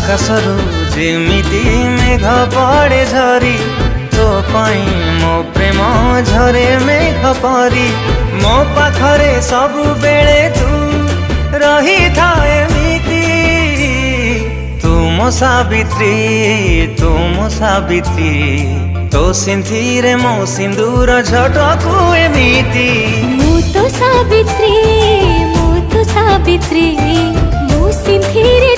आकाशरू जेमिति मेघ पड़े झरी तो पाई मो प्रेम झरे मेघ परी मो पाखरे सबु बेले तू रही था एमिति तुम सावित्री तो सिंथिरे मो सिंदूर झटकू एमिति मु तो सावित्री मु सिंथिरे